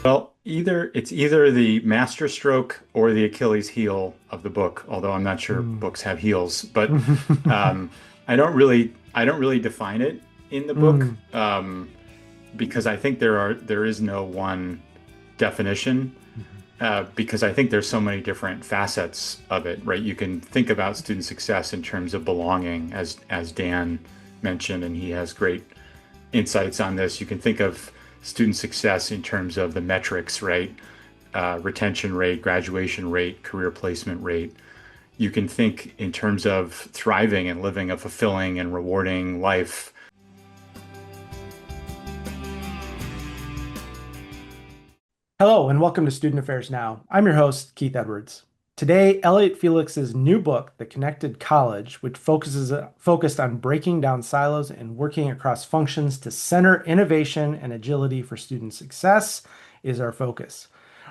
Well, it's either the master stroke or the Achilles heel of the book, although I'm not sure Mm. books have heels. But um, I don't really define it in the book, Mm. because I think there is no one definition, Mhm. because I think there's so many different facets of it, right? You can think about student success in terms of belonging, as Dan mentioned, and he has great insights on this. You can think of student success in terms of the metrics, right? Retention rate, graduation rate, career placement rate. You can think in terms of thriving and living a fulfilling and rewarding life. Hello, and welcome to Student Affairs Now. I'm your host, Keith Edwards. Today, Elliot Felix's new book, The Connected College, which focused on breaking down silos and working across functions to center innovation and agility for student success, is our focus.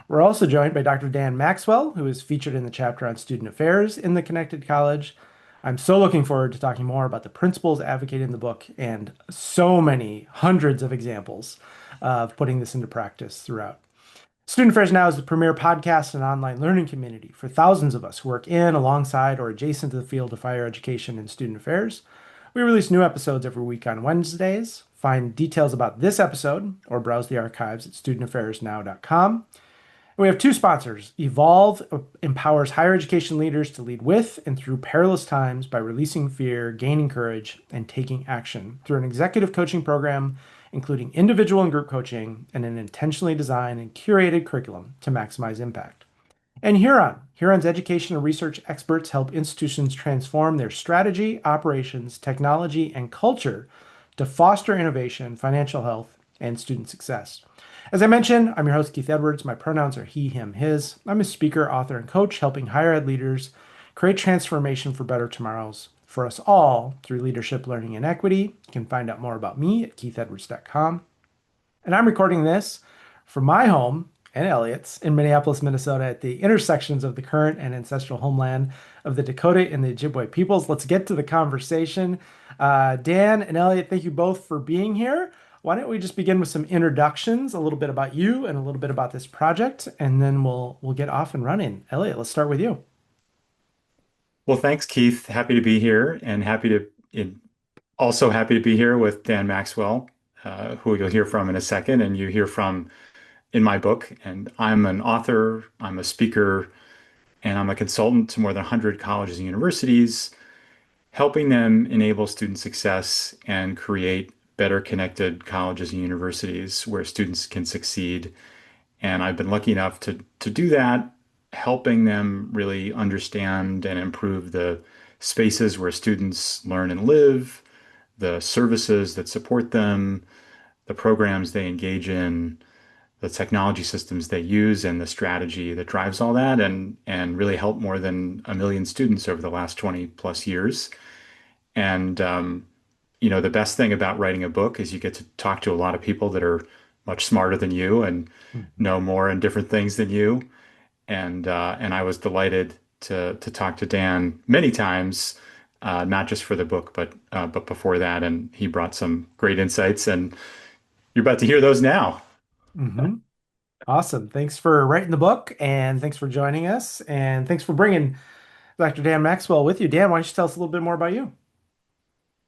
We're also joined by Dr. Dan Maxwell, who is featured in the chapter on student affairs in The Connected College. I'm so looking forward to talking more about the principles advocated in the book and so many hundreds of examples of putting this into practice throughout. Student Affairs Now is the premier podcast and online learning community for thousands of us who work in, alongside, or adjacent to the field of higher education and student affairs. We release new episodes every week on Wednesdays. Find details about this episode or browse the archives at studentaffairsnow.com. We have two sponsors. Evolve empowers higher education leaders to lead with and through perilous times by releasing fear, gaining courage, and taking action through an executive coaching program, including individual and group coaching, and an intentionally designed and curated curriculum to maximize impact. And Huron's education and research experts help institutions transform their strategy, operations, technology, and culture to foster innovation, financial health, and student success. As I mentioned, I'm your host, Keith Edwards. My pronouns are he, him, his. I'm a speaker, author, and coach helping higher ed leaders create transformation for better tomorrows for us all through leadership, learning, and equity. You can find out more about me at keithedwards.com. And I'm recording this from my home and Elliot's in Minneapolis, Minnesota, at the intersections of the current and ancestral homeland of the Dakota and the Ojibwe peoples. Let's get to the conversation. Dan and Elliot, thank you both for being here. Why don't we just begin with some introductions, a little bit about you and a little bit about this project, and then we'll get off and running. Elliot, let's start with you. Well, thanks, Keith. Happy to be here, and also happy to be here with Dan Maxwell, who you'll hear from in a second, and you hear from in my book. And I'm an author, I'm a speaker, and I'm a consultant to more than 100 colleges and universities, helping them enable student success and create better connected colleges and universities where students can succeed. And I've been lucky enough to do that, helping them really understand and improve the spaces where students learn and live, the services that support them, the programs they engage in, the technology systems they use, and the strategy that drives all that, and really help more than 1 million students over the last 20 plus years. And the best thing about writing a book is you get to talk to a lot of people that are much smarter than you and Mhm. know more and different things than you. And I was delighted to talk to Dan many times, not just for the book, but before that. And he brought some great insights, and you're about to hear those now. Mhm. Awesome. Thanks for writing the book and thanks for joining us. And thanks for bringing Dr. Dan Maxwell with you. Dan, why don't you tell us a little bit more about you?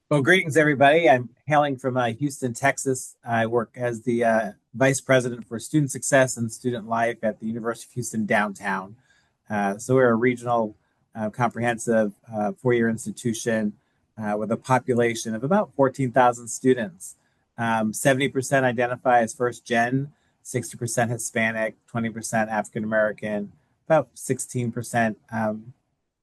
Well, greetings, everybody. I'm hailing from Houston, Texas. I work as the Vice President for Student Success and Student Life at the University of Houston downtown. So we're a regional, comprehensive four-year institution with a population of about 14,000 students. 70% identify as first gen, 60% Hispanic, 20% African American, about 16%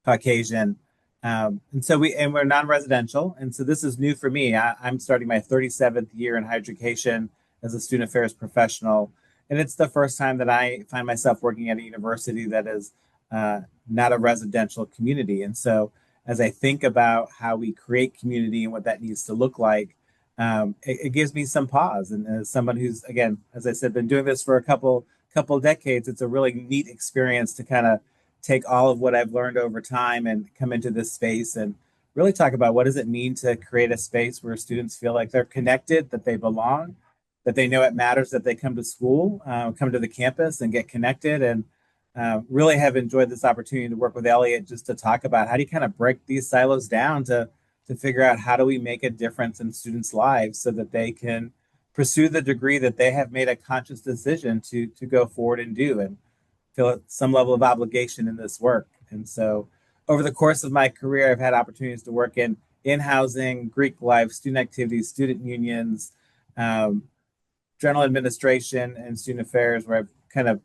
Caucasian. And we're non-residential. And so this is new for me. I'm starting my 37th year in higher education as a student affairs professional. And it's the first time that I find myself working at a university that is not a residential community. And so as I think about how we create community and what that needs to look like, it gives me some pause. And as someone who's, again, as I said, been doing this for a couple decades, it's a really neat experience to kind of take all of what I've learned over time and come into this space and really talk about what does it mean to create a space where students feel like they're connected, that they belong, that they know it matters that they come to school, come to the campus and get connected. And really have enjoyed this opportunity to work with Elliot just to talk about how do you kind of break these silos down to figure out how do we make a difference in students' lives so that they can pursue the degree that they have made a conscious decision to go forward and do and feel some level of obligation in this work. And so over the course of my career, I've had opportunities to work in housing, Greek life, student activities, student unions, um, general administration, and student affairs, where I've kind of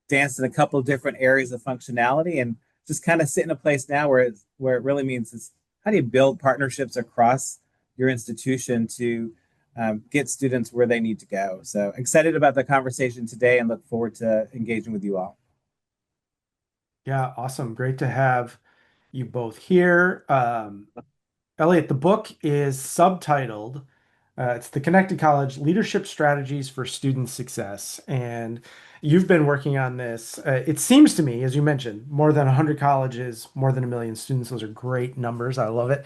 danced in a couple of different areas of functionality and just kind of sit in a place now where it really means is how do you build partnerships across your institution to get students where they need to go. So excited about the conversation today and look forward to engaging with you all. Yeah, awesome. Great to have you both here. Elliot, the book is subtitled, it's The Connected College Leadership Strategies for Student Success. And you've been working on this. It seems to me, as you mentioned, more than 100 colleges, more than a million students. Those are great numbers. I love it.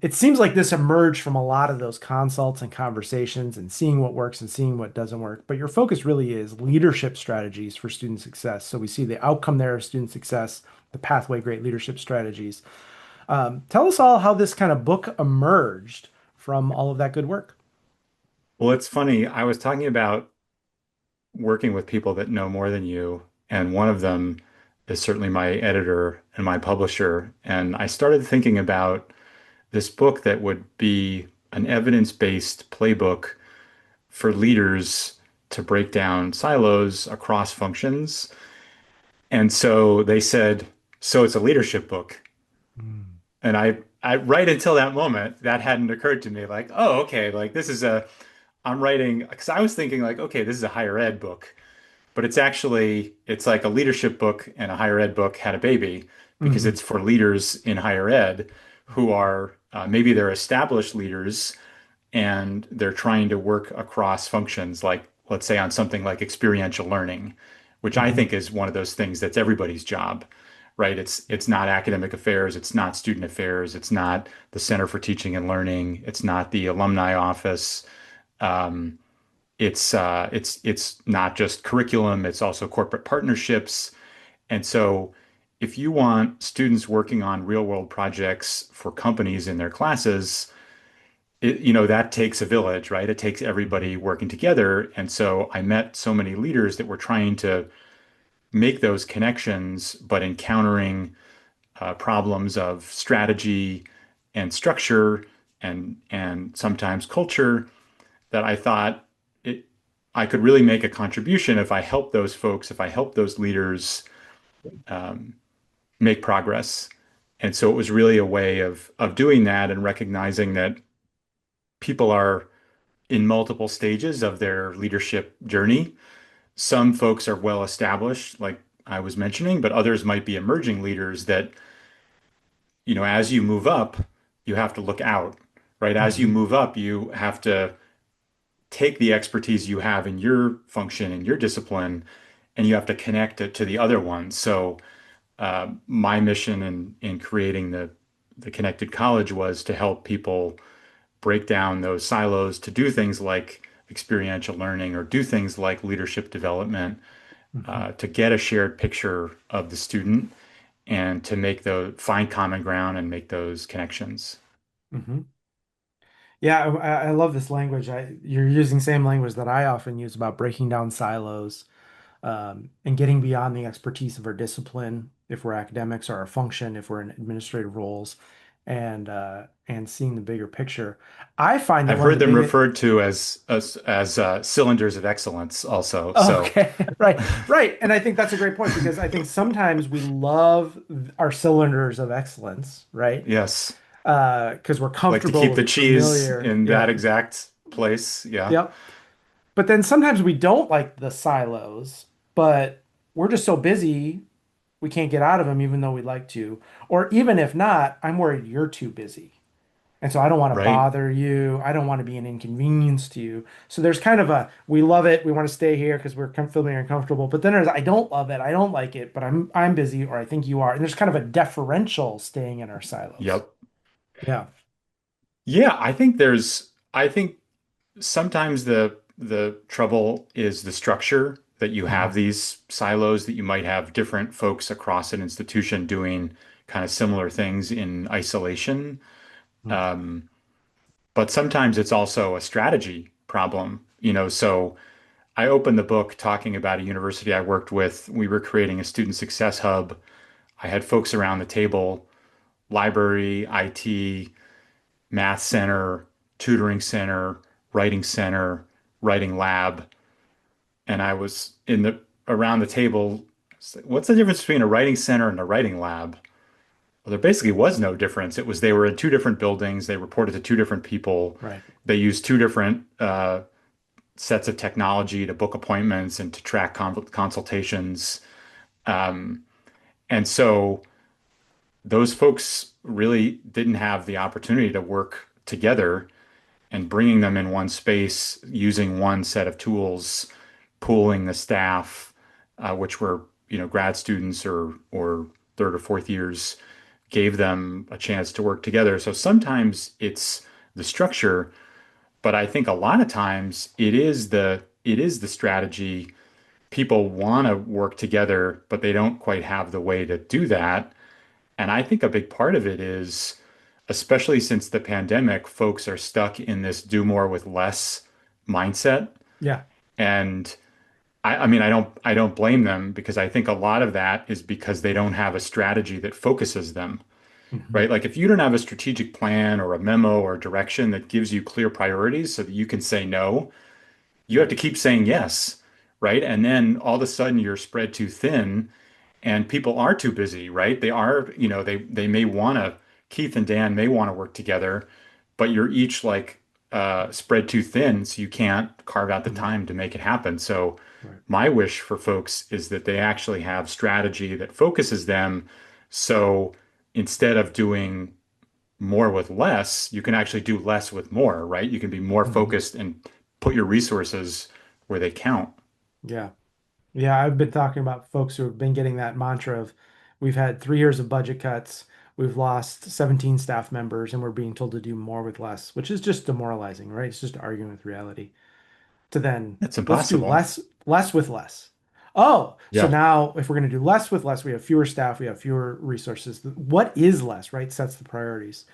It seems like this emerged from a lot of those consults and conversations and seeing what works and seeing what doesn't work. But your focus really is leadership strategies for student success. So we see the outcome there of student success, the pathway, great leadership strategies. Tell us all how this kind of book emerged from all of that good work. Well, it's funny. I was talking about working with people that know more than you, and one of them is certainly my editor and my publisher. And I started thinking about this book that would be an evidence-based playbook for leaders to break down silos across functions. And so they said, so it's a leadership book. Mm. And I right until that moment, that hadn't occurred to me. Like, oh, okay, like this is I'm writing, because I was thinking like, okay, this is a higher ed book, but it's like a leadership book and a higher ed book had a baby because Mhm. it's for leaders in higher ed who are maybe they're established leaders and they're trying to work across functions, like let's say on something like experiential learning, which I Mhm. think is one of those things that's everybody's job, right? It's not academic affairs, it's not student affairs, it's not the Center for Teaching and Learning, it's not the alumni office. Um, it's not just curriculum, it's also corporate partnerships. And so if you want students working on real world projects for companies in their classes, that takes a village, right? It takes everybody Mhm. working together. And so I met so many leaders that were trying to make those connections, but encountering problems of strategy and structure and sometimes culture that I thought it, I could really make a contribution if I help those folks, if I help those leaders um, make progress. And so it was really a way of doing that and recognizing that people are in multiple stages of their leadership journey. Some folks are well established, like I was mentioning, but others might be emerging leaders that, as you move up, you have to look out, right? As you Mhm. move up, you have to take the expertise you have in your function and your discipline, and you have to connect it to the other ones. So, my mission in creating the Connected College was to help people break down those silos to do things like experiential learning or do things like leadership development, Mhm. to get a shared picture of the student and to find common ground and make those connections. Mhm. Yeah, I love this language. You're using same language that I often use about breaking down silos, and getting beyond the expertise of our discipline, if we're academics, or our function, if we're in administrative roles, and seeing the bigger picture. I find that I've one of heard the them biggest. referred to as cylinders of excellence also. So, Okay, right, right. And I think that's a great point because I think sometimes we love our cylinders of excellence, right? yes, Because we're like to comfortable, keep the we're cheese familiar. in that Yeah, exact place. Yeah, yep. But then sometimes we don't like the silos, but we're just so busy we can't get out of them even though we'd like to. Or even if not, I'm worried you're too busy. And so I don't want to right. bother you. I don't want to be an inconvenience to you. So there's kind of a we love it. We want to stay here because we're familiar and comfortable. But then there's I don't love it. I don't like it, but I'm busy or I think you are. And there's kind of a deferential staying in our silos. Yep. Yeah. Yeah, I think sometimes the trouble is the structure that you have Mhm. these silos that you might have different folks across an institution doing kind of similar things in isolation. Mhm. Um, but sometimes it's also a strategy problem, so I opened the book talking about a university I worked with. We were creating a student success hub. I had folks around the table, library, IT, math center, tutoring center, writing center, writing lab. And I was in the around the table. What's the difference between a writing center and a writing lab? Well, there basically was no difference. It was they were in two different buildings. They reported to two different people. Right. They used two different sets of technology to book appointments and to track consultations. Um, and so those folks really didn't have the opportunity to work together, and bringing them in one space using one set of tools, pooling the staff, which were, grad students or third or fourth years, gave them a chance to work together. So sometimes it's the structure, but I think a lot of times it is the strategy. People want to work together, but they don't quite have the way to do that. And I think a big part of it is, especially since the pandemic, folks are stuck in this do more with less mindset. Yeah. And I mean, I don't blame them, because I think a lot of that is because they don't have a strategy that focuses them, Mhm. right? Like if you don't have a strategic plan or a memo or direction that gives you clear priorities so that you can say no, you have Right. to keep saying yes, right? And then all of a sudden you're spread too thin and people are too busy, right? They are, they may want to, Keith and Dan may want to work together, but you're each like spread too thin, so you can't carve out the Mhm. time to make it happen. So Right. my wish for folks is that they actually have strategy that focuses them. So instead of doing more with less, you can actually do less with more, right? You can be more Mhm. focused and put your resources where they count. Yeah. Yeah, I've been talking about folks who have been getting that mantra of we've had 3 years of budget cuts, we've lost 17 staff members, and we're being told to do more with less, which is just demoralizing, right? It's just arguing with reality. To then It's let's do impossible. less with less. Oh, so Yeah. now if we're going to do less with less, we have fewer staff, we have fewer resources. What is less, right? Sets the priorities.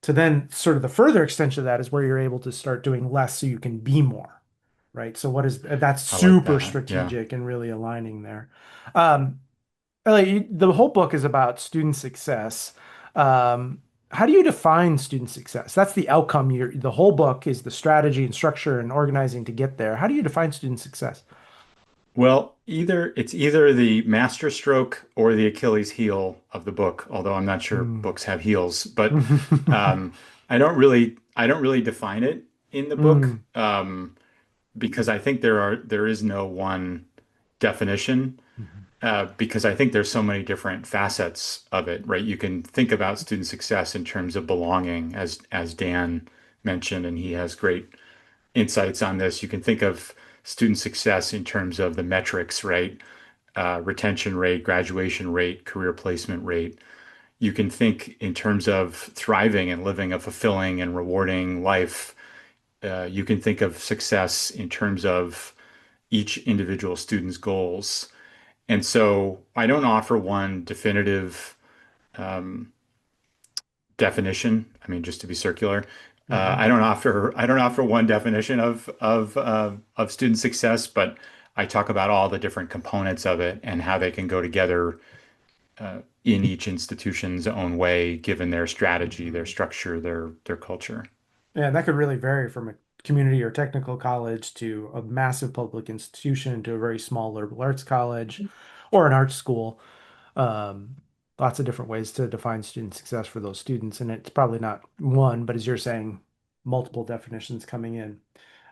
To then sort of the further extension of that is where you're able to start doing less so you can be more, right? So what is that's I like super that. Yeah. strategic and really aligning there. Um, the whole book is about student success. Um, how do you define student success? That's the outcome. The whole book is the strategy and structure and organizing to get there. How do you define student success? Well, it's either the master stroke or the Achilles heel of the book, although I'm not sure Mm. books have heels, but I don't really define it in the book, Mm. because I think there is no one definition, Mhm. because I think there's so many different facets of it, right? You can think about student success in terms of belonging, as Dan mentioned, and he has great insights on this. You can think of student success in terms of the metrics, right? Retention rate, graduation rate, career placement rate. You can think in terms of thriving and living a fulfilling and rewarding life. You can think of success in terms of each individual student's goals. And so I don't offer one definitive um, definition. I mean, just to be circular, Mhm. I don't offer one definition of student success, but I talk about all the different components of it and how they can go together in each institution's own way, given their strategy, their Mhm. structure, their culture. Yeah, that could really vary from a community or technical college to a massive public institution to a very small liberal arts college or an art school. Um, Lots of different ways to define student success for those students. And it's probably not one, but as you're saying, multiple definitions coming in.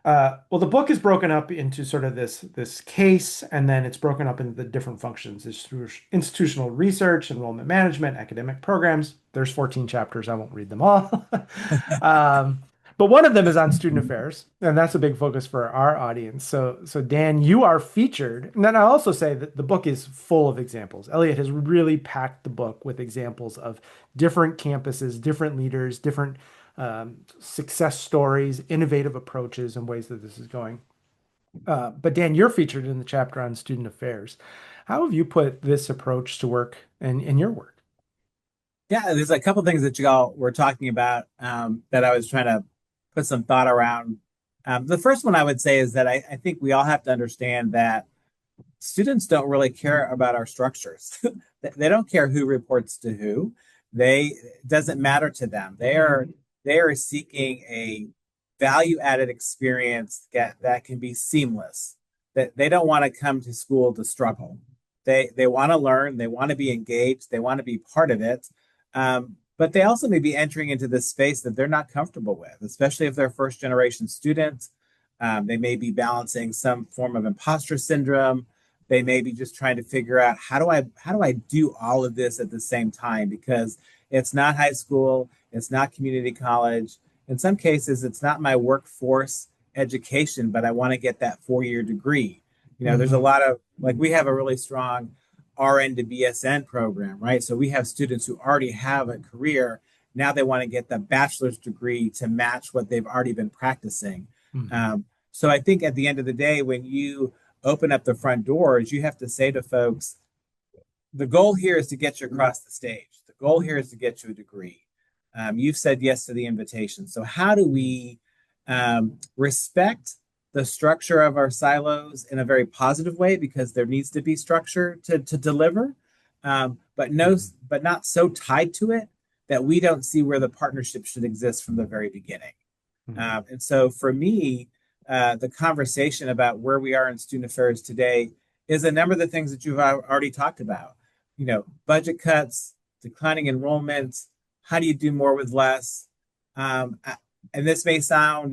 Well, the book is broken up into sort of this case, and then it's broken up into the different functions. There's through institutional research, enrollment management, academic programs. There's 14 chapters. I won't read them all. Um, but one of them is on student affairs, and that's a big focus for our audience. So Dan, you are featured. And then I also say that the book is full of examples. Elliot has really packed the book with examples of different campuses, different leaders, different success stories, innovative approaches, and ways that this is going. But Dan, you're featured in the chapter on student affairs. How have you put this approach to work in your work? Yeah, there's a couple things that you all were talking about that I was trying to put some thought around. The first one I would say is that I think we all have to understand that students don't really care about our structures. They don't care who reports to who. It doesn't matter to them. They are seeking a value added experience that can be seamless. That they don't want to come to school to struggle. They want to learn. They want to be engaged. They want to be part of it. But they also may be entering into this space that they're not comfortable with, especially if they're first generation students. They may be balancing some form of imposter syndrome. They may be just trying to figure out how do I do all of this at the same time, because it's not high school, it's not community college. In some cases, it's not my workforce education, but I want to get that 4-year degree. There's a lot of, like, we have a really strong RN to BSN program, right? So we have students who already have a career. Now they want to get the bachelor's degree to match what they've already been practicing. So I think at the end of the day, when you open up the front doors, you have to say to folks, the goal here is to get you across the stage. The goal here is to get you a degree. You've said yes to the invitation. So how do we respect the structure of our silos in a very positive way, because there needs to be structure to deliver, but not so tied to it that we don't see where the partnership should exist from the very beginning. And so for me, the conversation about where we are in student affairs today is a number of the things that you've already talked about. Budget cuts, declining enrollments. How do you do more with less? And this may sound,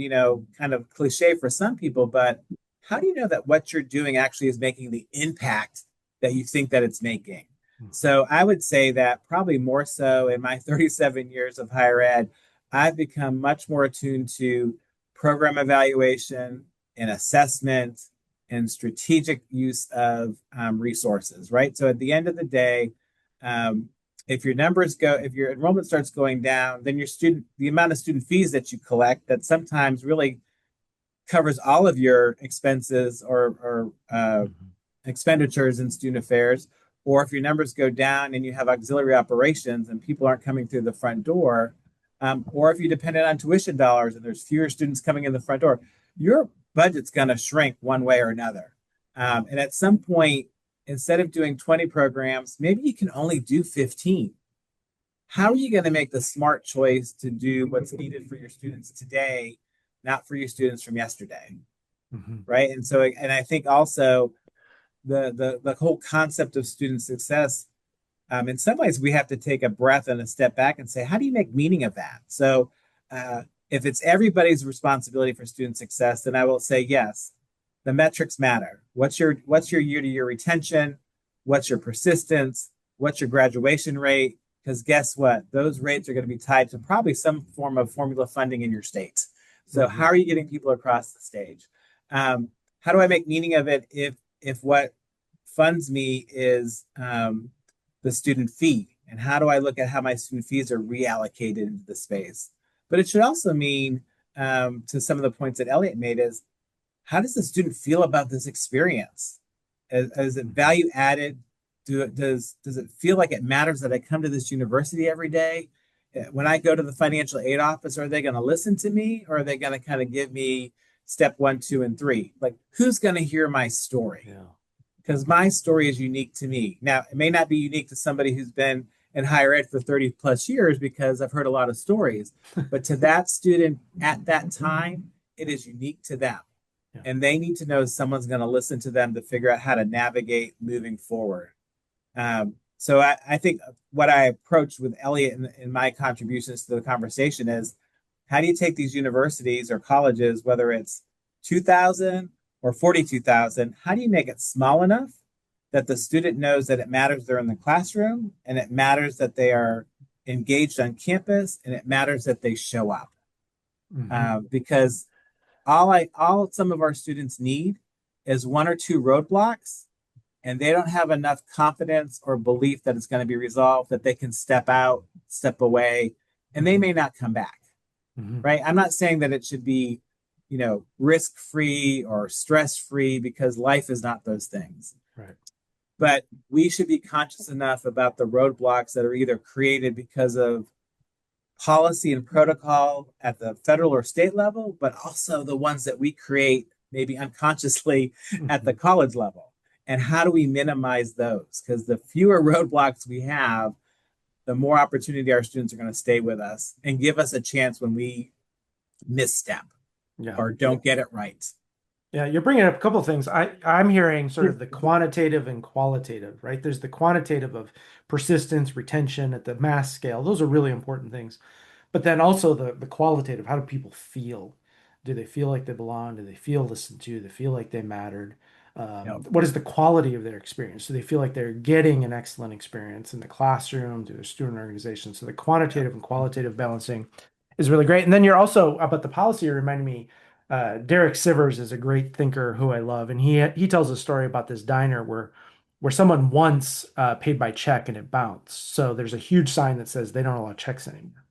kind of cliche for some people, but how do you know that what you're doing actually is making the impact that you think that it's making? So I would say that probably more so in my 37 years of higher ed, I've become much more attuned to program evaluation and assessment and strategic use of resources, right? So at the end of the day, if your enrollment starts going down, then the amount of student fees that you collect that sometimes really covers all of your expenses or expenditures in student affairs, or if your numbers go down and you have auxiliary operations and people aren't coming through the front door, or if you're dependent on tuition dollars and there's fewer students coming in the front door, your budget's going to shrink one way or another. And at some point, instead of doing 20 programs, maybe you can only do 15. How are you going to make the smart choice to do what's needed for your students today, not for your students from yesterday? Right. And I think also the whole concept of student success, in some ways, we have to take a breath and a step back and say, how do you make meaning of that? So if it's everybody's responsibility for student success, then I will say, yes, the metrics matter. What's your year-to-year retention? What's your persistence? What's your graduation rate? Because guess what? Those rates are going to be tied to probably some form of formula funding in your state. So how are you getting people across the stage? How do I make meaning of it if what funds me is the student fee? And how do I look at how my student fees are reallocated into the space? But it should also mean, to some of the points that Elliot made, is how does the student feel about this experience? Is it value added? Does it feel like it matters that I come to this university every day? When I go to the financial aid office, are they going to listen to me, or are they going to kind of give me step 1, 2, and 3? Like, who's going to hear my story? Because my story is unique to me. Now, it may not be unique to somebody who's been in higher ed for 30 plus years, because I've heard a lot of stories, but to that student at that time, it is unique to them. And they need to know someone's going to listen to them to figure out how to navigate moving forward. So I think what I approached with Elliot in my contributions to the conversation is, how do you take these universities or colleges, whether it's 2,000 or 42,000, how do you make it small enough that the student knows that it matters they're in the classroom, and it matters that they are engaged on campus, and it matters that they show up? Because all some of our students need is 1 or 2 roadblocks, and they don't have enough confidence or belief that it's going to be resolved, that they can step out, step away, and they may not come back. Hmm. right? I'm not saying that it should be, risk-free or stress-free, because life is not those things. Right. But we should be conscious enough about the roadblocks that are either created because of policy and protocol at the federal or state level, but also the ones that we create maybe unconsciously at the Hmm. college level. And how do we minimize those? Because the fewer roadblocks we have, the more opportunity our students are going to stay with us and give us a chance when we misstep Yeah. or don't get it right. Yeah, you're bringing up a couple of things. I'm hearing sort of the quantitative and qualitative, right? There's the quantitative of persistence, retention at the mass scale. Those are really important things. But then also the qualitative, how do people feel? Do they feel like they belong? Do they feel listened to? Do they feel like they mattered? Yep. What is the quality of their experience? Do they feel like they're getting an excellent experience in the classroom, to their student organization? So the Yep. quantitative and qualitative balancing is really great. And then you're also about the policy, you reminded me, Derek Sivers is a great thinker who I love, and he tells a story about this diner where someone once paid by check and it bounced. So there's a huge sign that says they don't allow checks anymore.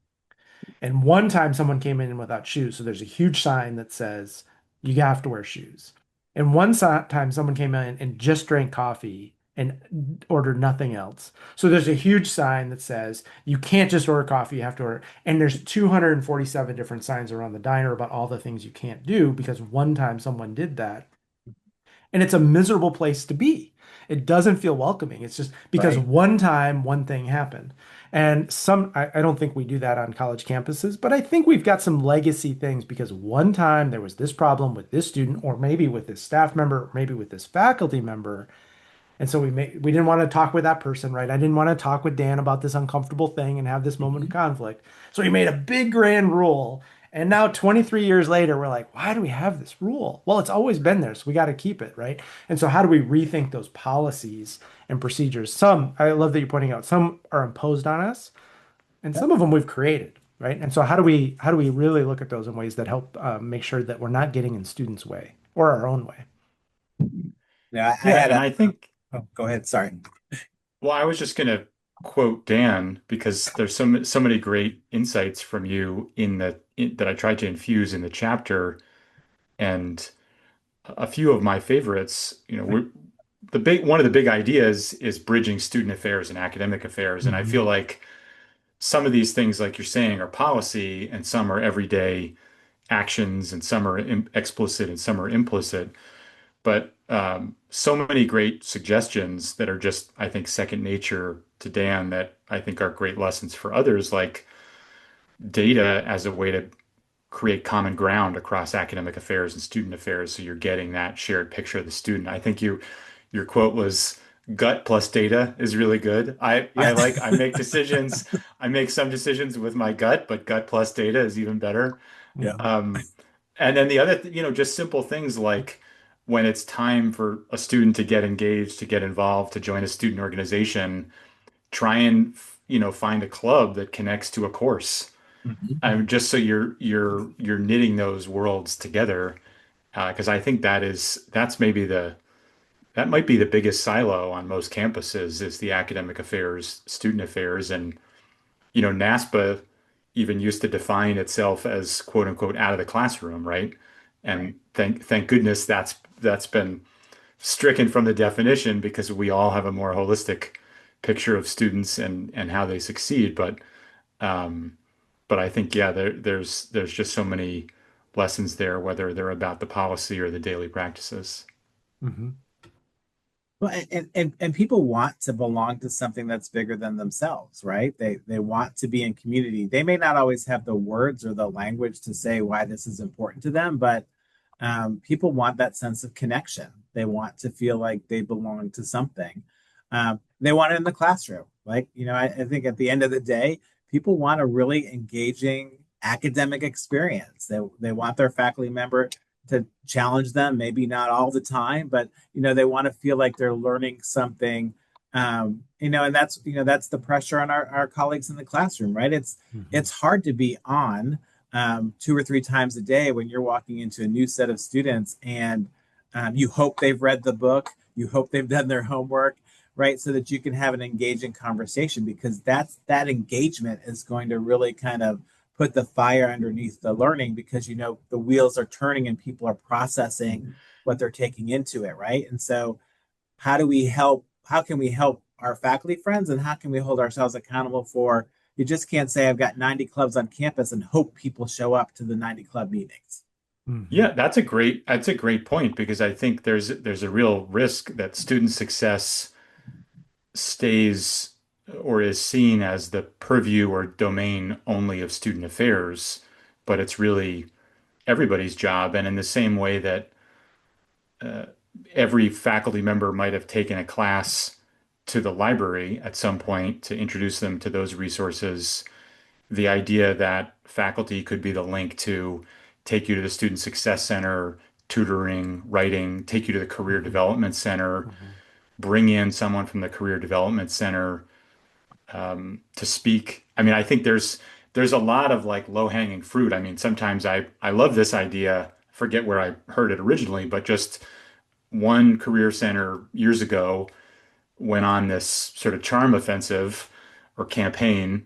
And one time someone came in without shoes. So there's a huge sign that says you have to wear shoes. And time someone came in and just drank coffee and ordered nothing else. So there's a huge sign that says you can't just order coffee, you have to order. And there's 247 different signs around the diner about all the things you can't do because one time someone did that. And it's a miserable place to be. It doesn't feel welcoming. It's just because Right. one time one thing happened. And I don't think we do that on college campuses, but I think we've got some legacy things because one time there was this problem with this student, or maybe with this staff member, or maybe with this faculty member, and so we didn't want to talk with that person, right? I didn't want to talk with Dan about this uncomfortable thing and have this moment of Mhm. conflict. So we made a big grand rule. And now 23 years later, we're like, why do we have this rule? Well, it's always been there, so we got to keep it, right? And so how do we rethink those policies and procedures? Some, I love that you're pointing out, some are imposed on us, and Yep. some of them we've created, right? And so how do we really look at those in ways that help make sure that we're not getting in students' way or our own way? Yeah, I Yeah, had and a, I think, oh, go ahead. Sorry. well, I was just going to quote Dan because there's so many great insights from you that I tried to infuse in the chapter, and a few of my favorites, the big one of the big ideas is bridging student affairs and academic affairs, and I feel Mhm. like some of these things, like you're saying, are policy, and some are everyday actions, and some are explicit, and some are implicit. But so many great suggestions that are just, I think, second nature to Dan that I think are great lessons for others, like data as a way to create common ground across academic affairs and student affairs. So you're getting that shared picture of the student. I think your quote was gut plus data is really good. Yeah. I make decisions. I make some decisions with my gut, but gut plus data is even better. Yeah. Mhm. Um, and then the other, just simple things like when it's time for a student to get engaged, to get involved, to join a student organization, try and, find a club that connects to a course. Mhm. Just so you're knitting those worlds together, because I think that might be the biggest silo on most campuses is the academic affairs, student affairs, and NASPA even used to define itself as quote unquote out of the classroom, right? Right. And thank goodness that's been stricken from the definition because we all have a more holistic picture of students and how they succeed. Um, but I think yeah, there's just so many lessons there, whether they're about the policy or the daily practices. Mhm. Well, and people want to belong to something that's bigger than themselves, right? They want to be in community. They may not always have the words or the language to say why this is important to them, but people want that sense of connection. They want to feel like they belong to something. They want it in the classroom. Like, I think at the end of the day, people want a really engaging academic experience. They want their faculty member to challenge them, maybe not all the time, but they want to feel like they're learning something. And that's the pressure on our colleagues in the classroom, right? It's Mhm. hard to be on two or three times a day when you're walking into a new set of students and you hope they've read the book, you hope they've done their homework, right? So that you can have an engaging conversation because that engagement is going to really kind of put the fire underneath the learning because the wheels are turning and people are processing what they're taking into it, right? And so how can we help our faculty friends, and how can we hold ourselves accountable for, you just can't say I've got 90 clubs on campus and hope people show up to the 90 club meetings. Yeah, that's a great point because I think there's a real risk that student success stays or is seen as the purview or domain only of student affairs, but it's really everybody's job. And in the same way that uh, every faculty member might have taken a class to the library at some point to introduce them to those resources, the idea that faculty could be the link to take you to the Student Success Center, tutoring, writing, take you to the Career Hmm. Development Center, Hmm. bring in someone from the Career Development Center to speak. I mean, I think there's a lot of like low-hanging fruit. I mean, sometimes I love this idea. Forget where I heard it originally, but just one career center years ago went on this sort of charm offensive or campaign,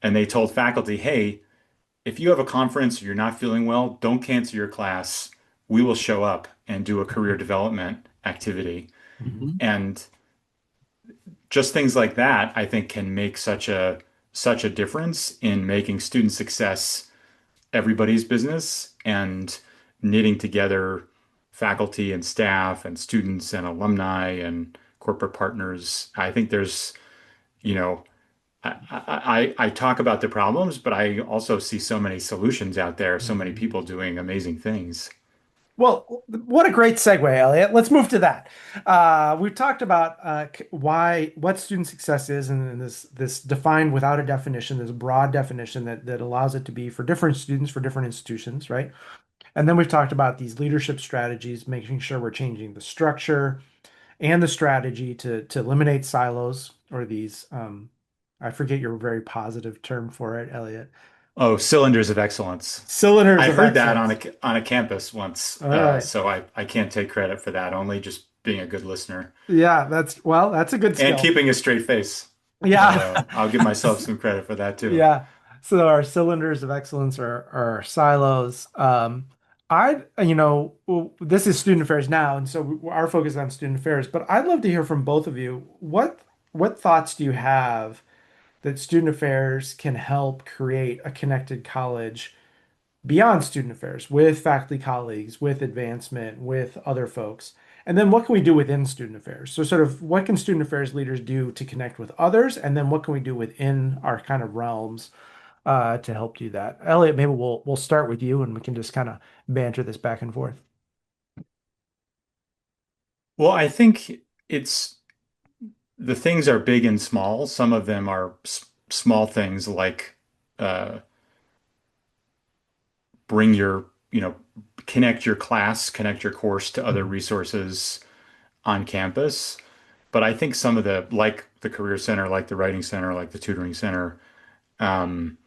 and they told faculty, "Hey, if you have a conference or you're not feeling well, don't cancel your class. We will show up and do a career development activity." Hmm. And just things like that, I think, can make such a difference in making student success everybody's business and knitting together faculty and staff and students and alumni and corporate partners. I think there's, you know, I talk about the problems, but I also see so many solutions out there, so many Hmm. people doing amazing things. Well, what a great segue, Elliot. Let's move to that. We've talked about what student success is, and this defined without a definition, this broad definition that allows it to be for different students for different institutions, right? And then we've talked about these leadership strategies, making sure we're changing the structure and the strategy to eliminate silos or these. I forget your very positive term for it, Elliot. Oh, cylinders of excellence. Cylinders I of heard that excellence. on a campus once, All right. so I can't take credit for that, only just being a good listener Yeah, that's a good and skill. keeping a straight face. Yeah. I'll give myself some credit for that too. Yeah. So our cylinders of excellence are silos. This is student affairs now, and so our focus is on student affairs, but I'd love to hear from both of you. What thoughts do you have that student affairs can help create a connected college beyond student affairs with faculty colleagues, with advancement, with other folks? And then what can we do within student affairs? So sort of what can student affairs leaders do to connect with others? And then what can we do within our kind of realms to help do that? Elliot, maybe we'll start with you and we can just kind of banter this back and forth. Well, I think it's the things are big and small. Some of them are small things like uh, bring your, connect your class, connect your course to other Mhm. resources on campus. But I think some of like the Career Center, like the Writing Center, like the Tutoring Center, um,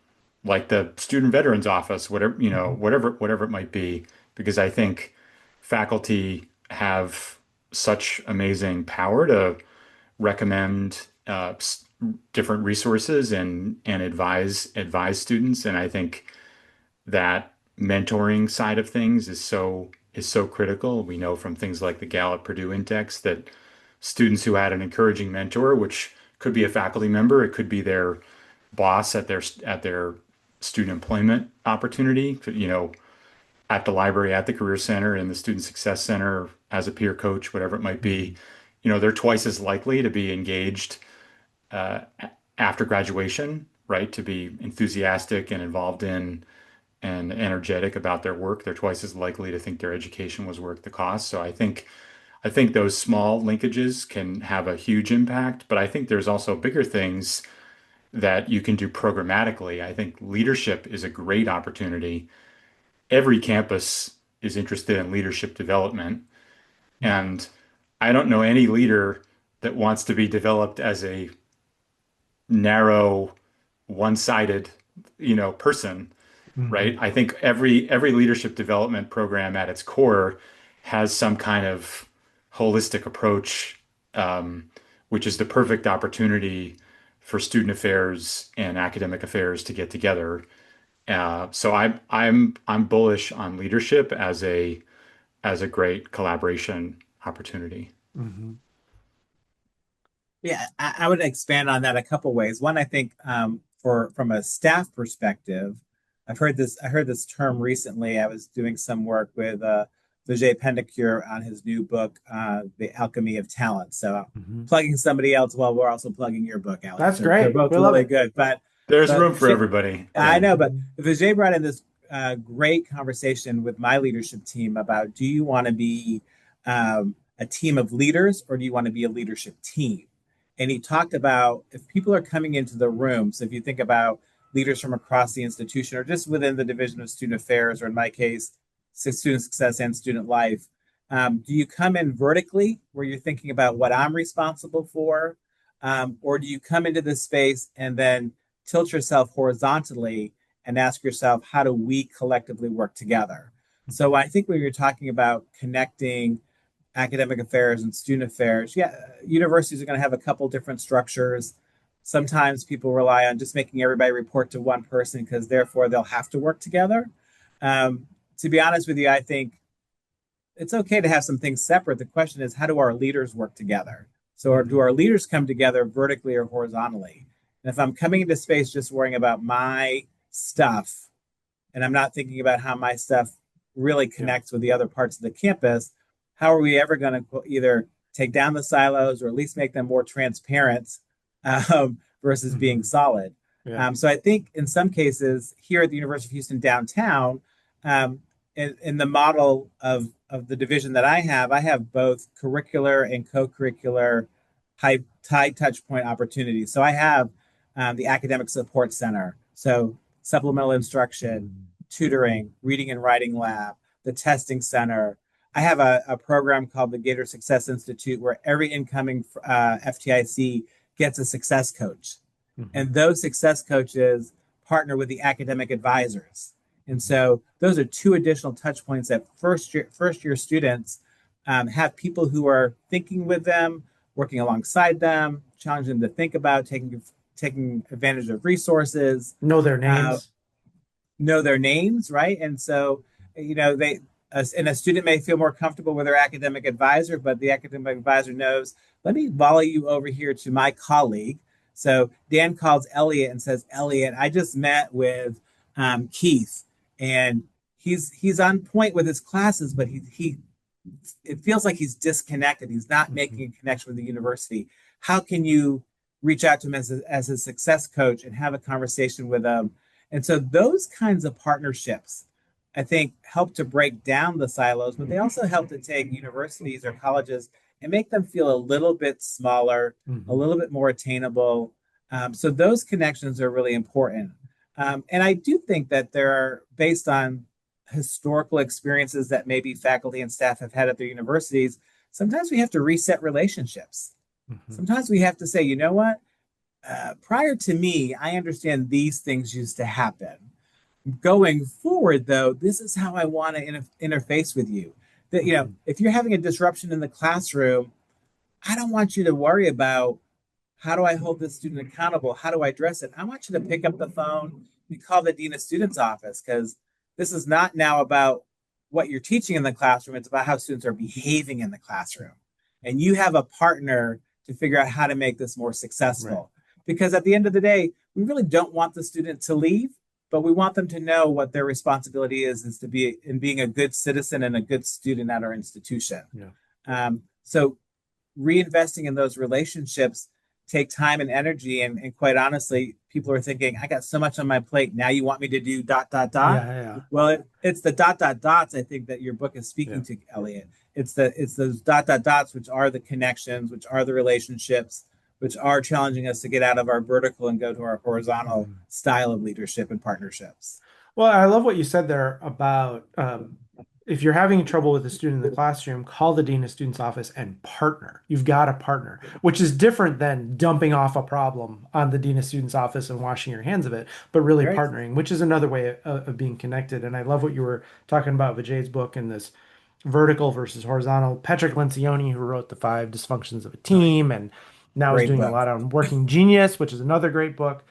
like the Student Veterans Office, whatever, Mhm. whatever it might be, because I think faculty have such amazing power to recommend different resources and advise students. And I think that mentoring side of things is so critical. We know from things like the Gallup Purdue Index that students who had an encouraging mentor, which could be a faculty member, it could be their boss at their student employment opportunity, at the library, at the Career Center, in the Student Success Center, as a peer coach, whatever it might be, Mhm. they're twice as likely to be engaged uh, after graduation, right? To be enthusiastic and involved in and energetic about their work. They're twice as likely to think their education was worth the cost. So I think those small linkages can have a huge impact, but I think there's also bigger things that you can do programmatically. I think leadership is a great opportunity. Every campus is interested in leadership development, and I don't know any leader that wants to be developed as a narrow, one-sided, person, right? Mhm. I think every leadership development program at its core has some kind of holistic approach, um, which is the perfect opportunity for student affairs and academic affairs to get together So I'm bullish on leadership as a great collaboration opportunity. Hmm. Yeah, I would expand on that a couple ways. One, I think for from a staff perspective, I heard this term recently. I was doing some work with Vijay Pendacure on his new book, The Alchemy of Talent. So Hmm. plugging somebody else while we're also plugging your book, Elliot. That's So they're great. both We love really it. good. There's But room for everybody. I Yeah. know, but Vijay brought in this great conversation with my leadership team about, do you want to be a team of leaders, or do you want to be a leadership team? And he talked about, if people are coming into the room, so if you think about leaders from across the institution or just within the Division of Student Affairs, or in my case, student success and student life, do you come in vertically where you're thinking about what I'm responsible for? Or do you come into this space and then tilt yourself horizontally and ask yourself, how do we collectively work together? So I think when you're talking about connecting academic affairs and student affairs, yeah, universities are going to have a couple different structures. Sometimes people rely on just making everybody report to one person because therefore they'll have to work together. Um, to be honest with you, I think it's okay to have some things separate. The question is, how do our leaders work together? So, do Hmm. our leaders come together vertically or horizontally? And if I'm coming into space just worrying about my stuff, and I'm not thinking about how my stuff really Yeah. connects with the other parts of the campus, how are we ever going to either take down the silos or at least make them more transparent versus being Hmm. solid? Yeah. So I think in some cases here at the University of Houston downtown, um, in the model of the division that I have both curricular and co-curricular high touch point opportunities. So I have the academic support center. So supplemental instruction, Mhm. tutoring, reading and writing lab, the testing center. I have a program called the Gator Success Institute where every incoming FTIC gets a success coach. Mhm. And those success coaches partner with the academic advisors. And so those are two additional touch points that first year students have people who are thinking with them, working alongside them, challenging them to think about taking advantage of resources, Know their uh, names. know their names, right? And so, they and a student may feel more comfortable with their academic advisor, but the academic advisor knows, let me volley you over here to my colleague. So Dan calls Elliot and says, Elliot, I just met with Keith, and he's on point with his classes, but he it feels like he's disconnected. He's not Hmm. making a connection with the university. How can you reach out to him as a success coach and have a conversation with him? And so those kinds of partnerships, I think, help to break down the silos, but they also help to take universities or colleges and make them feel a little bit smaller, a Hmm. little bit more attainable. So those connections are really important. And I do think that there are, based on historical experiences that maybe faculty and staff have had at their universities, sometimes we have to reset relationships. Hmm. Sometimes we have to say, you know what? Prior to me, I understand these things used to happen. Going forward, though, this is how I want to interface with you. That, Hmm. if you're having a disruption in the classroom, I don't want you to worry about, how do I hold this student accountable? How do I address it? I want you to pick up the phone and call the dean of students office, because this is not now about what you're teaching in the classroom. It's about how students are behaving in the classroom. And you have a partner to figure out how to make this more Right. successful. Because at the end of the day, we really don't want the student to leave, but we want them to know what their responsibility is to be in being a good citizen and a good student at our institution. Yeah. So reinvesting in those relationships take time and energy. And quite honestly, people are thinking, I got so much on my plate. Now you want me to do dot, dot, dot. Yeah. Yeah. Well, it's the dot, dot, dots, I think, that your book is Yeah. speaking to, Elliot. It's those dot, dot, dots, which are the connections, which are the relationships, which are challenging us to get out of our vertical and go to our horizontal Mhm. style of leadership and partnerships. Well, I love what you said there about if you're having trouble with a student in the classroom, call the dean of students office and partner. You've got to partner, which is different than dumping off a problem on the dean of students office and washing your hands of it, but really Right? partnering, which is another way of being connected. And I love what you were talking about Vijay's book and this vertical versus horizontal. Patrick Lencioni, who wrote The Five Dysfunctions of a Team, and now is Great doing a book. lot on Working Genius, which is another great book.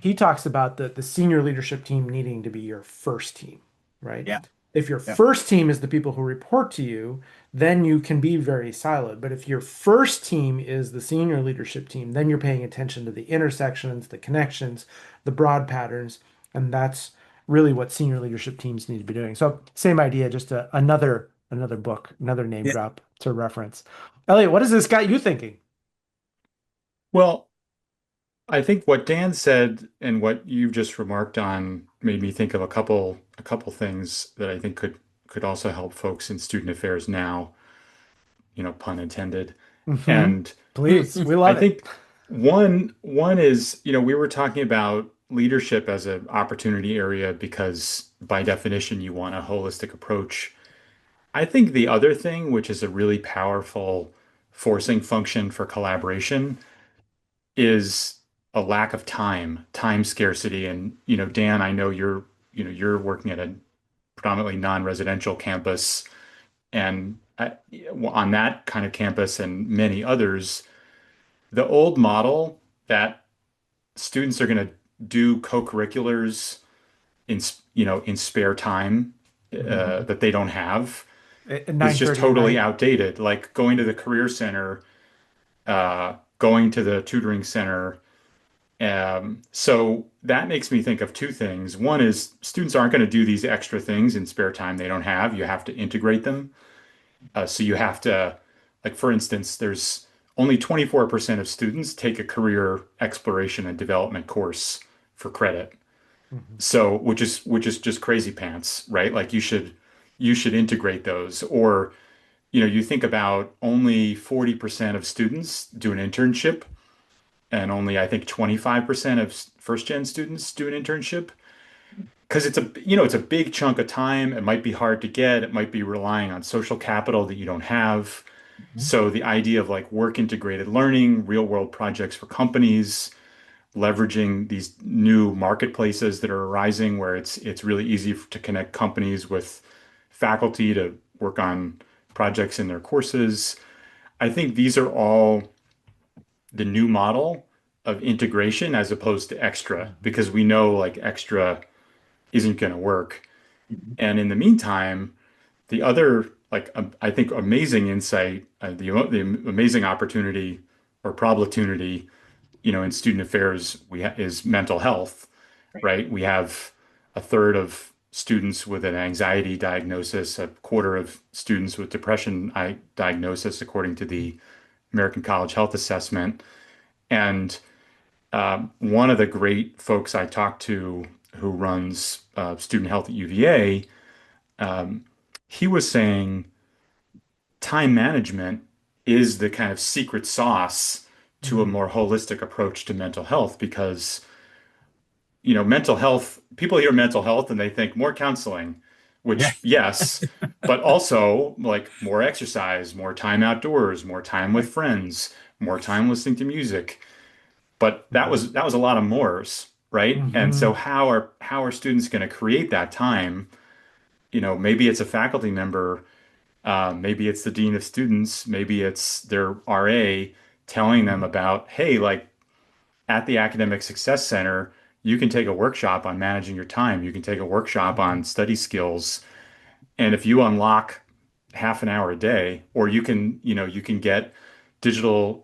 he talks about the senior leadership team needing to be your first team, right? Yeah. If your Yeah. first team is the people who report to you, then you can be very siloed. But if your first team is the senior leadership team, then you're paying attention to the intersections, the connections, the broad patterns, and that's really what senior leadership teams need to be doing. So same idea, just another book, another name Yeah. drop to reference. Elliot, what has this got you thinking? Well, I think what Dan said and what you've just remarked on made me think of a couple things that I think could also help folks in student affairs now, pun intended. Hmm. And Please, we I love it. think one is, we were talking about leadership as an opportunity area because by definition you want a holistic approach. I think the other thing, which is a really powerful forcing function for collaboration, is a lack of time scarcity. And, Dan, I know you're working at a predominantly non-residential campus, and on that kind of campus and many others, the old model that students are going to do co-curriculars in spare time Mhm. that they don't have At is just 9:30 at totally night. outdated. Like going to the career center, going to the tutoring center. So that makes me think of two things. One is students aren't going to do these extra things in spare time they don't have. You have to integrate them. So you have to, like, for instance, there's only 24% of students take a career exploration and development course for credit. Mhm. So which is just crazy pants, right? Like you should integrate those. Or, you think about only 40% of students do an internship, and only I think 25% of first gen students do an internship. Because it's a big chunk of time. It might be hard to get. It might be relying on social capital that you don't have. Mhm. So the idea of like work integrated learning, real world projects for companies, leveraging these new marketplaces that are arising where it's really easy to connect companies with faculty to work on projects in their courses. I think these are all the new model of integration as opposed to extra, Mhm. because we know like extra isn't going to work. Mhm. And in the meantime, the other, like, I think amazing insight, the amazing opportunity or probability, in student affairs is mental health, Right. right? We have a third of students with an anxiety diagnosis, a quarter of students with depression diagnosis, according to the American College Health Assessment. And one of the great folks I talked to who runs student health at UVA, um, he was saying time management is the kind of secret sauce to a Mhm. more holistic approach to mental health because, mental health, people hear mental health and they think more counseling, Yeah. which, yes, but also like more exercise, more time outdoors, more time with Right. friends, more time listening to music. But that Mhm. was that was a lot of mores, right? And so Mhm. how are students going to create that time? Maybe it's a faculty member, maybe it's the dean of students, maybe it's their RA telling them Mhm. about, hey, like at the Academic Success Center, you can take a workshop on managing your time. You can take a workshop Mhm. on study skills. And if you unlock half an hour a day, or you can get digital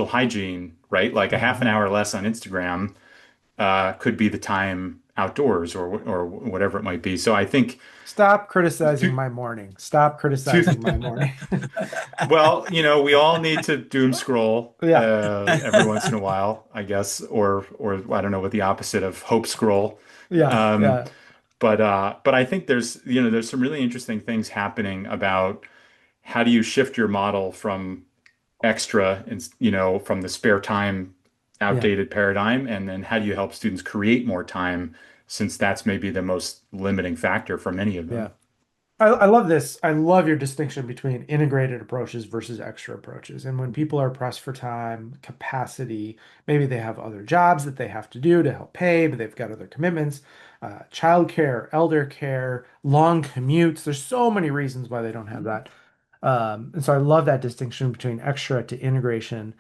hygiene, right? Like a half an Mhm. hour less on Instagram could be the time outdoors or whatever it might be. So I think Stop criticizing two, my morning. Stop two, criticizing my morning. well, we all need to doom scroll Yeah. every once in a while, I guess, or I don't know what the opposite of hope scroll. Yeah. Um, Yeah. but I think there's some really interesting things happening about how do you shift your model from extra and from the spare time Yeah. outdated paradigm, and then how do you help students create more time since that's maybe the most limiting factor for many of Yeah. them. I love this. I love your distinction between integrated approaches versus extra approaches. And when people are pressed for time, capacity, maybe they have other jobs that they have to do to help pay, but they've got other commitments, childcare, elder care, long commutes. There's so many reasons why they don't have that. And so I love that distinction between extra to integration.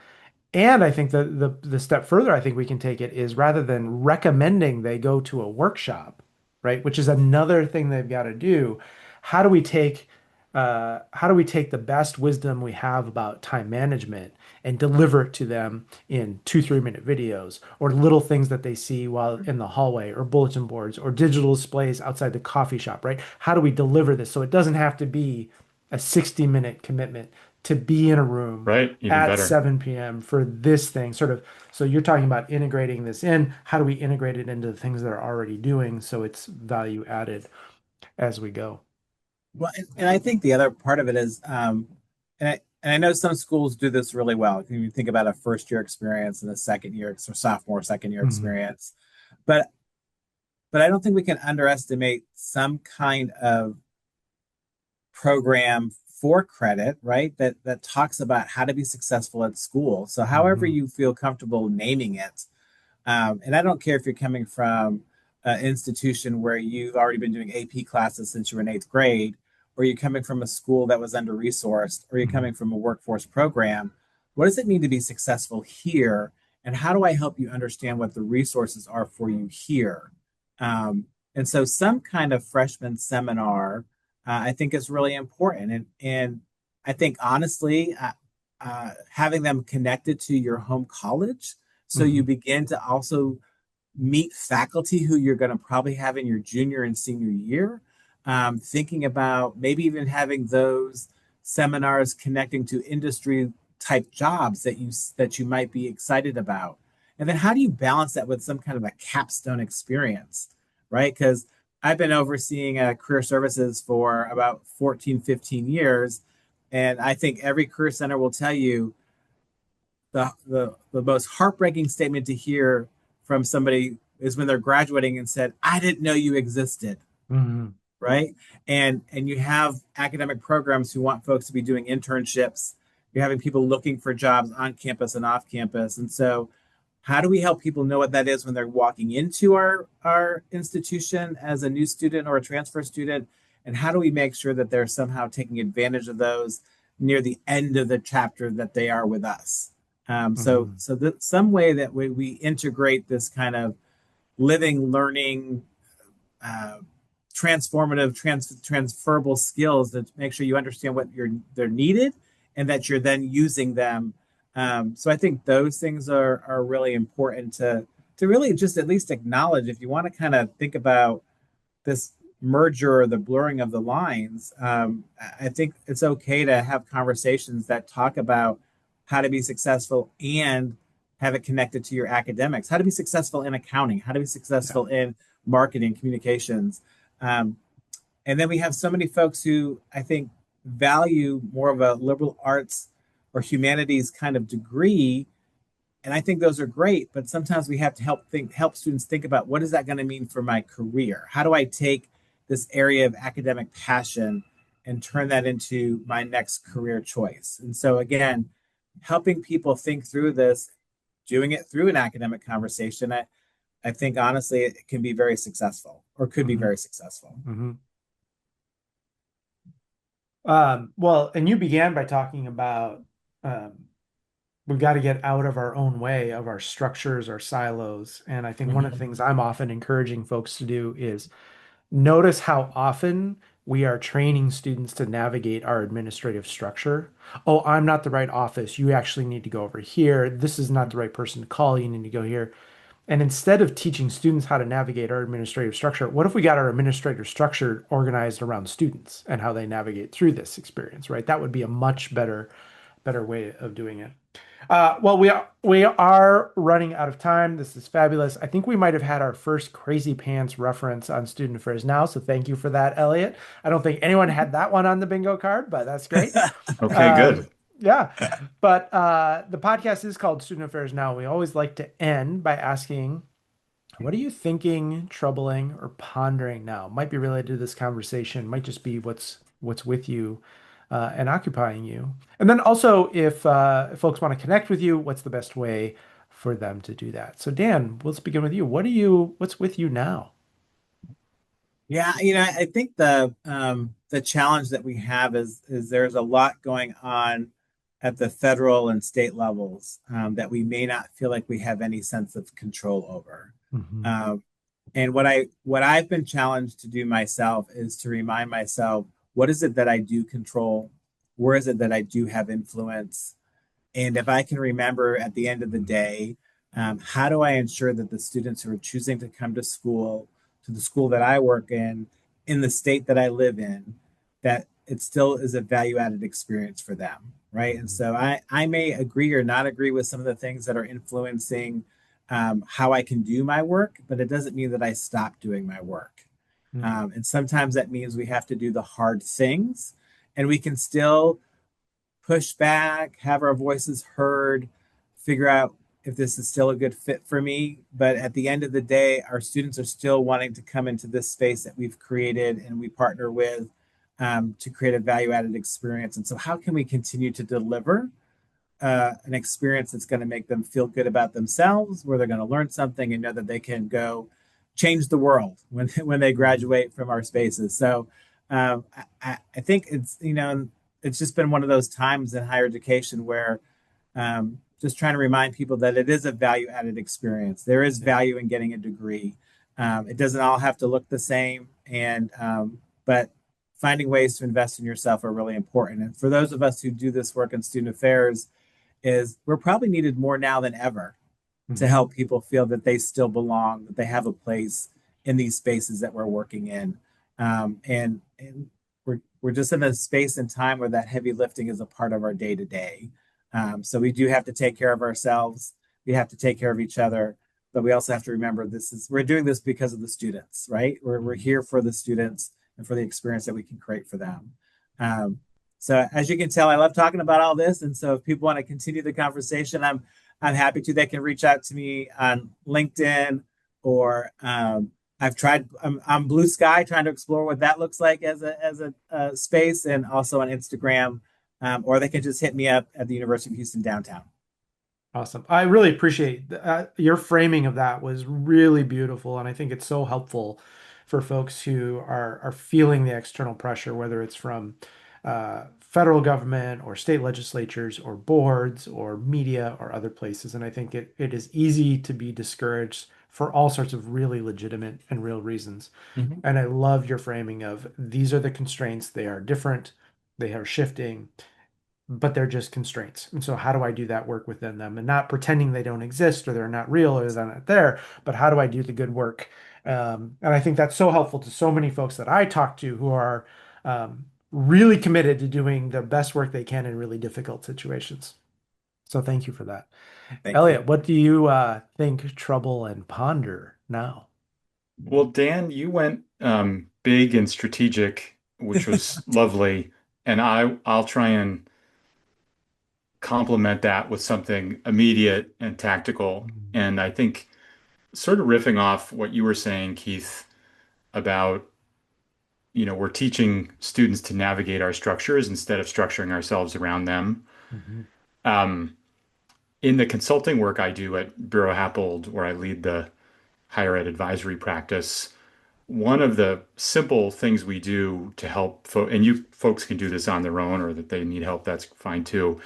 And I think the step further I think we can take it is rather than recommending they go to a workshop, right, which is another thing they've got to do, how do we take how do we take the best wisdom we have about time management and deliver it to them in 2 3 minute videos or little things that they see while in the hallway or bulletin boards or digital displays outside the coffee shop, right? How do we deliver this so it doesn't have to be a 60-minute commitment to be in a room Right? Even at better. 7 p.m. for this thing, sort of. So you're talking about integrating this in. How do we integrate it into the things they're already doing so it's value added as we go? Well, and I think the other part of it is, and I know some schools do this really well. If you think about a first year experience and a second year or sophomore second year Mhm. experience, but I don't think we can underestimate some kind of program for credit, right? That talks about how to be successful at school. So however Mhm. you feel comfortable naming it, and I don't care if you're coming from an institution where you've already been doing AP classes since you were in eighth grade, or you're coming from a school that was under resourced, or you're Mhm. coming from a workforce program. What does it mean to be successful here? And how do I help you understand what the resources are for you here? And so, some kind of freshman seminar, I think, is really important. And I think, honestly, having them connected to your home college so you Mhm. begin to also meet faculty who you're going to probably have in your junior and senior year. Thinking about maybe even having those seminars connecting to industry type jobs that you might be excited about. And then how do you balance that with some kind of a capstone experience, right? Because I've been overseeing career services for about 14, 15 years. And I think every career center will tell you the most heartbreaking statement to hear from somebody is when they're graduating and said, "I didn't know you existed." Mhm. Right? And you have academic programs who want folks to be doing internships. You're having people looking for jobs on campus and off campus. And so how do we help people know what that is when they're walking into our institution as a new student or a transfer student? And how do we make sure that they're somehow taking advantage of those near the end of the chapter that they are with us? Mhm. Some way that we integrate this kind of living, learning, uh, transferable skills to make sure you understand what they're needed and that you're then using them. So I think those things are really important to really just at least acknowledge if you want to kind of think about this merger or the blurring of the lines. I think it's okay to have conversations that talk about how to be successful and have it connected to your academics, how to be successful in accounting, how to be Yeah. successful in marketing, communications. Um, and then we have so many folks who I think value more of a liberal arts or humanities kind of degree, and I think those are great, but sometimes we have to help students think about what is that going to mean for my career? How do I take this area of academic passion and turn that into my next career choice? And so again, helping people think through this, doing it through an academic conversation, I think honestly it can be very successful or could be Mhm. very successful. Mhm. Well, and you began by talking about um, we've got to get out of our own way of our structures, our silos. And I think one of the Mm-hmm. things I'm often encouraging folks to do is notice how often we are training students to navigate our administrative structure. Oh, I'm not the right office. You actually need to go over here. This is not the right person to call. You need to go here. And instead of teaching students how to navigate our administrative structure, what if we got our administrative structure organized around students and how they navigate through this experience, right? That would be a much better way of doing it. Well, we are running out of time. This is fabulous. I think we might have had our first crazy pants reference on student affairs now, so thank you for that, Elliot. I don't think anyone had that one on the bingo card, but that's great. Okay, Um, good. yeah, but the podcast is called Student Affairs Now. We always like to end by asking, what are you thinking, troubling, or pondering now? Might be related to this conversation, might just be what's with you and occupying you. And then also, if folks want to connect with you, what's the best way for them to do that? So, Dan, let's begin with you. What's with you now? Yeah, I think the challenge that we have is there's a lot going on at the federal and state levels that we may not feel like we have any sense of control over. Mhm. Um, and what I've been challenged to do myself is to remind myself, what is it that I do control? Where is it that I do have influence? And if I can remember at the end of the day, how do I ensure that the students who are choosing to come to the school that I work in the state that I live in, that it still is a value added experience for them, right? And Mhm. so I may agree or not agree with some of the things that are influencing how I can do my work, but it doesn't mean that I stop doing my work. Mhm. And sometimes that means we have to do the hard things, and we can still push back, have our voices heard, figure out if this is still a good fit for me. But at the end of the day, our students are still wanting to come into this space that we've created and we partner with to create a value added experience. And so, how can we continue to deliver an experience that's going to make them feel good about themselves, where they're going to learn something and know that they can go change the world when they Mhm. graduate from our spaces? So I think it's just been one of those times in higher education where just trying to remind people that it is a value added experience. There is Yeah. value in getting a degree. It doesn't all have to look the same, and but finding ways to invest in yourself are really important. And for those of us who do this work in student affairs, is we're probably needed more now than ever to Mhm. help people feel that they still belong, that they have a place in these spaces that we're working in. And we're just in a space and time where that heavy lifting is a part of our day to day. So we do have to take care of ourselves. We have to take care of each other, but we also have to remember we're doing this because of the students, right? We're Mhm. here for the students and for the experience that we can create for them. Um, so as you can tell, I love talking about all this, and so if people want to continue the conversation, I'm happy to. They can reach out to me on LinkedIn or I've tried. I'm Blue Sky, trying to explore what that looks like as a space, and also on Instagram, or they can just hit me up at the University of Houston downtown. Awesome. I really appreciate your framing of that was really beautiful, and I think it's so helpful for folks who are feeling the external pressure, whether it's from federal government or state legislatures or boards or media or other places. And I think it is easy to be discouraged for all sorts of really legitimate and real reasons. Mhm. And I love your framing of these are the constraints. They are different. They are shifting, but they're just constraints. And so how do I do that work within them and not pretending they don't exist or they're not real or they're not there, but how do I do the good work? And I think that's so helpful to so many folks that I talk to who are really committed to doing the best work they can in really difficult situations. So thank you for that. Thank you. Elliot, what do you think, trouble, and ponder now? Well, Dan, you went big and strategic, which was lovely, and I'll try and complement that with something immediate and tactical. Mhm. And I think sort of riffing off what you were saying, Keith, about, we're teaching students to navigate our structures instead of structuring ourselves around them. Mhm. Um, in the consulting work I do at Bureau Happold, where I lead the higher ed advisory practice, one of the simple things we do to help and you folks can do this on their own or that they need help, that's fine too.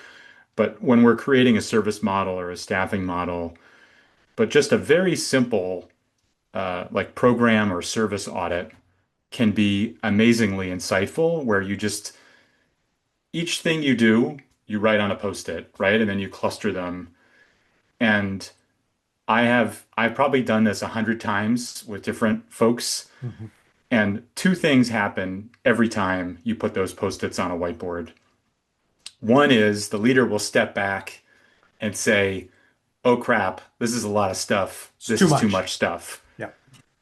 But when we're creating a service model or a staffing model, but just a very simple like program or service audit can be amazingly insightful, where you just each thing you do, you write on a post-it, right? And then you cluster them. And I've probably done this 100 times with different folks. Mhm. And two things happen every time you put those post-its on a whiteboard. One is the leader will step back and say, "Oh crap, this is a lot of stuff. It's This too is too much. much stuff." Yeah.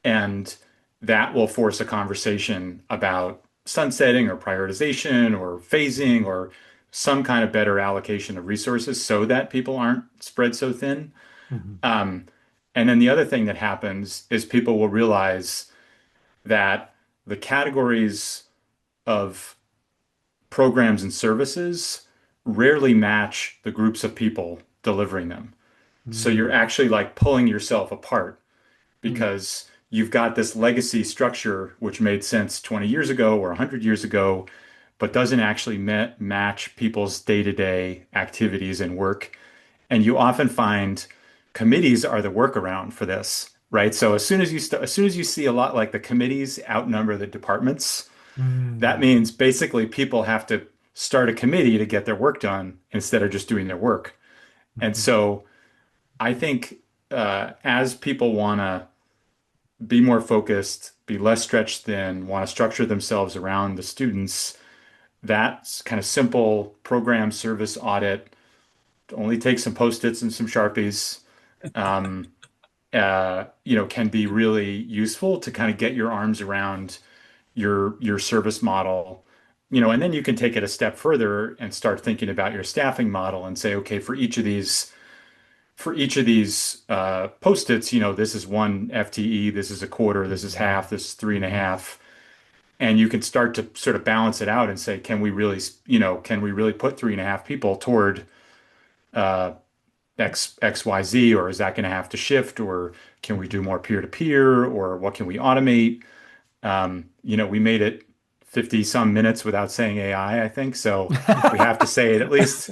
And that will force a conversation about sunsetting or prioritization or phasing or some kind of better allocation of resources so that people aren't spread so thin. Mhm. Um, and then the other thing that happens is people will realize that the categories of programs and services rarely match the groups of people delivering them. So you're Mhm. actually like pulling yourself apart Mm. because you've got this legacy structure which made sense 20 years ago or 100 years ago, but doesn't actually match people's day-to-day activities and work. And you often find committees are the workaround for this, right? So as soon as you see a lot like the committees outnumber the departments, that Mm. means basically people have to start a committee to get their work done instead of just doing their work. And Mhm. so I think as people want to be more focused, be less stretched thin, want to structure themselves around the students, that kind of simple program service audit only takes some post-its and some Sharpies. Um, can be really useful to kind of get your arms around your service model, and then you can take it a step further and start thinking about your staffing model and say, okay, for each of these post-its, this is one FTE, this is a quarter, this is Mhm. half, this is three and a Mhm. half. And you can start to sort of balance it out and say, can we really put 3.5 people toward uh, XYZ, or is that going to have to shift, or can we do Mhm. more peer-to-peer, or what can we automate? We made it 50 some minutes without saying AI, I think. So if we have to say it, at least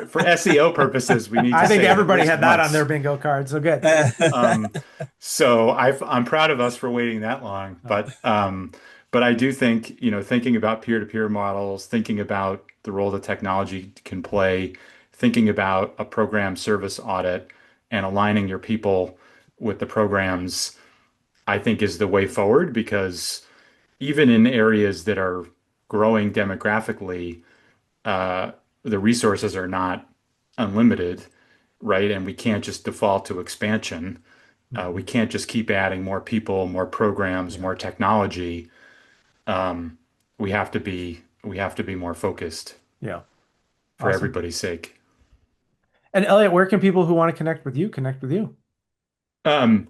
for SEO purposes, we need to I think say it at everybody least had that on their once. bingo card, so good. Um, so I'm proud of us for waiting that long, but I do think, thinking about peer-to-peer models, thinking about the role that technology can play, thinking about a program service audit and aligning your people with the programs, I think is the way forward because even in areas that are growing demographically, uh, the resources are not unlimited, right? And we can't just default to expansion. We Mhm. can't just keep adding more people, more programs, Yeah. more technology. Um, we have to be more focused Yeah. for Awesome. everybody's sake. And Elliot, where can people who want to connect with you connect with you? Um,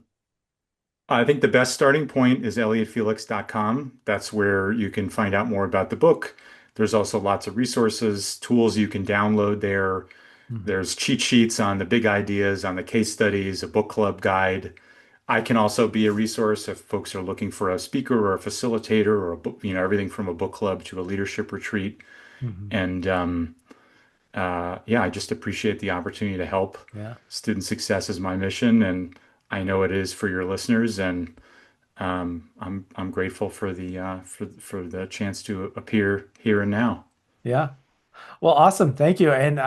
I think the best starting point is elliottfelix.com. That's where you can find out more about the book. There's also lots of resources, tools you can download there. Mhm. There's cheat sheets on the big ideas, on the case studies, a book club guide. I can also be a resource if folks are looking for a speaker or a facilitator or a book, everything from a book club to a leadership retreat. Mhm. And yeah, I just appreciate the opportunity to help. Yeah. Student success is my mission, and I know it is for your listeners. And I'm grateful for the chance to appear here and now. Yeah. Well, awesome. Thank you. And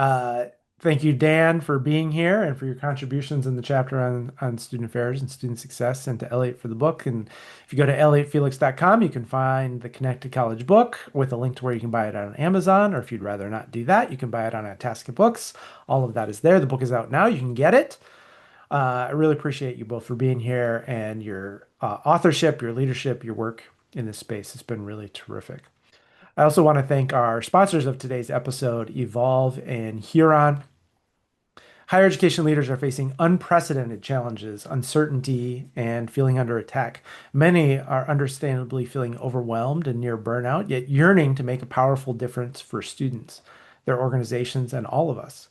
thank you, Dan, for being here and for your contributions in the chapter on student affairs and student success, and to Elliot for the book. And if you go to elliottfelix.com, you can find the Connected College book with a link to where you can buy it on Amazon, or if you'd rather not do that, you can buy it on Atasca Books. All of that is there. The book is out now. You can get it. I really appreciate you both for being here and your authorship, your leadership, your work in this space. It's been really terrific. I also want to thank our sponsors of today's episode, Evolve and Huron. Higher education leaders are facing unprecedented challenges, uncertainty, and feeling under attack. Many are understandably feeling overwhelmed and near burnout, yet yearning to make a powerful difference for students, their organizations, and all of us.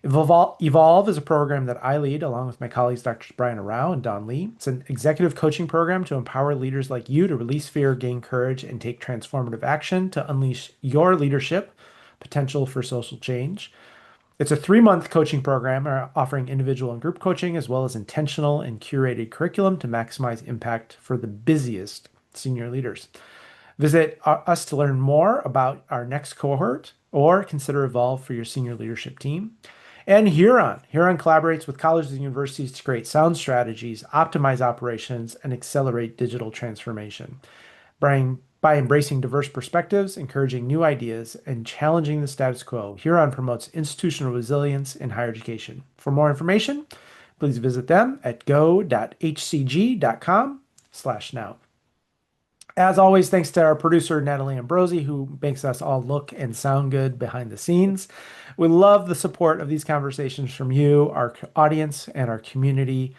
Evolve is a program that I lead along with my colleagues, Dr. Brian Arau and Don Lee. It's an executive coaching program to empower leaders like you to release fear, gain courage, and take transformative action to unleash your leadership potential for social change. It's a 3-month coaching program offering individual and group coaching, as well as intentional and curated curriculum to maximize impact for the busiest senior leaders. Visit us to learn more about our next cohort or consider Evolve for your senior leadership team. And Huron. Huron collaborates with colleges and universities to create sound strategies, optimize operations, and accelerate digital transformation. By embracing diverse perspectives, encouraging new ideas, and challenging the status quo, Huron promotes institutional resilience in higher education. For more information, please visit them at go.hcg.com/now. As always, thanks to our producer, Natalie Ambrosi, who makes us all look and sound good behind the scenes. We love the support of these conversations from you, our audience, and our community.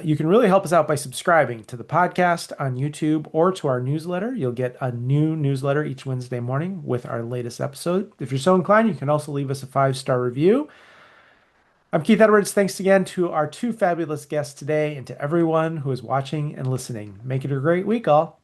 You can really help us out by subscribing to the podcast on YouTube or to our newsletter. You'll get a new newsletter each Wednesday morning with our latest episode. If you're so inclined, you can also leave us a 5-star review. I'm Keith Edwards. Thanks again to our two fabulous guests today and to everyone who is watching and listening. Make it a great week, all.